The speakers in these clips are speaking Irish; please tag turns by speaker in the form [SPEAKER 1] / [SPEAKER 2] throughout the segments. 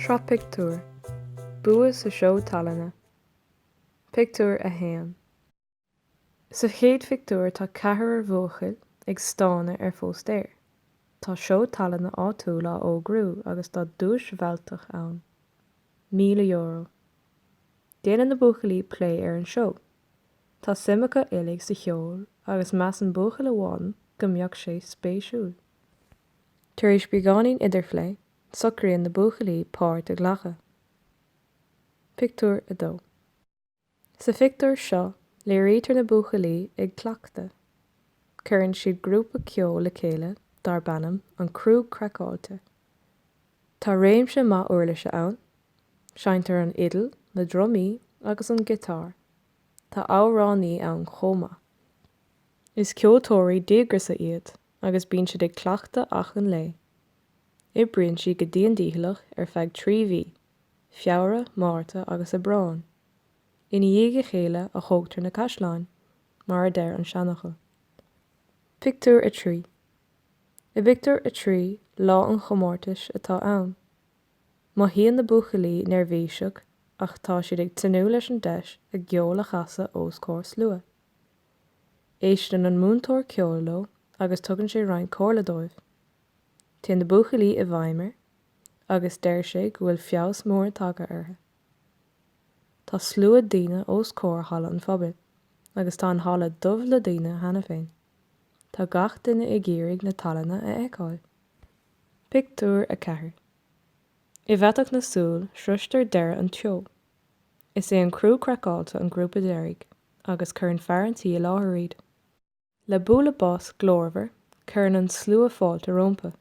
[SPEAKER 1] Sra Pictiúr, bua sa seo Tallainne. Pictiúr a haon. Sa chéad Pictiúr tá chathair ar bhuachail ag stána ar fós déir. Tá seo Tallainne áitiúil á ógrú agus tá dúis bhealtach ann. €1,000. Déanann na buachaillí plé ar an seo. Tá simiceá uilig sa cheol agus meas an buachail amháin go mbeadh sé spéisiúil. Tar éis beagánnaigh idirchleith, socraíonn na buachaillí páirt a ghlacha. Pictiúr a dó. Sa Pictiúr seo, léirítear na buachaillí ag cleachta. Cuireann siad grúpa ceol le chéile dar bannam an crú creiceáilte. Tá réimse maith uirlis ann, seaintear an idil, na drumaí agus an gitár. Tá ábhránaí ann chomh. Is ceoltóirí díograsa iad agus bíonn siad ag cleachta ach an lé. Ibrionn siad go dtí an díthleach ar feadh 3 mhí, feabhra, márta agus a brán. Ina dhiaidh chéile a thugtar na caisleáin, mar a deir an seanachal. Pictiúr a trí. I Pictiúr a trí lá an chomórtais atá ann. Má híonn na buachaillí néarbhíseach ach tá siad ag tinú leis an deis a gceol a chasa os córas lua. Éisteann an múntóir ceol leo agus tugann sé roinn córa dóibh. Téann na buachaillí i bhfeidhmear agus deir sé go bhfuil feabhas mór tagtha orthu. Tá slua daoine os cóir halla an phobail, agus tá an halla dubh le daoine hena féin. Tá gach duine i gcíorraigh na Tallainne a fheiceáil. Pictiúr a 4. I bheatach na súil sristear deireadh an teo. Is é an crú creiceáilte an grúpa déirigh, agus chuireann fearantí i láthair iad. Le bula bás glórmhar, chuireann an slua fáilte rompa.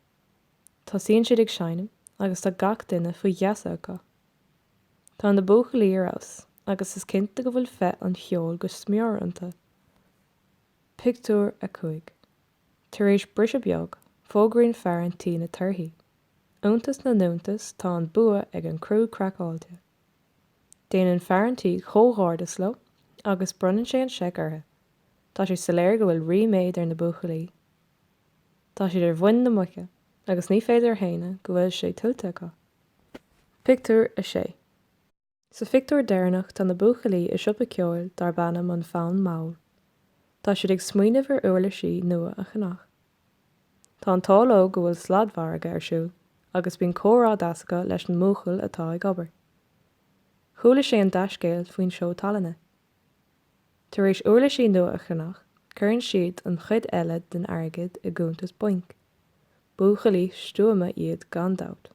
[SPEAKER 1] Tá síonn siad ag seinam, agus tá gach duine faoi dheasa acu. Tá na buachaillí ar fhos, agus is cinnte go bhfuil feith an cheol go smeoranta. Pictiúr a 5. Tar éis brisa beag, fógraíonn fearantí na torthaí. Iontas na núntas tá an bua ag an crú creiceáilte. Déanann fearantí chomhdháirdas leo, agus brunann sé an seic orthu. Tá sé soléir go bhfuil riméid ar na buachaillí. Tá siad ar bhain na muiche, agus ní féidir héine go bhfuil sé tuilte acu. Pictiúr a 6. Sa Pictiúr deireanach tá na buachaillí i siopa ceoil dar bannam an fonn mall. Tá siad ag smaoinemh ar uirlisí nua a chonach. Tá an táilleog go bhfuil sladmhar aige arsúil, agus bíonn córád asacha leis an múchail atá ag obair. Chúla sé an deiscéal faoin seo Tallainne. Tar éis uirlisí nua a chonach, cuireann siad an chuid eile den airgid i gcúntas buinc. Buachaillí stuama iad gan dabht.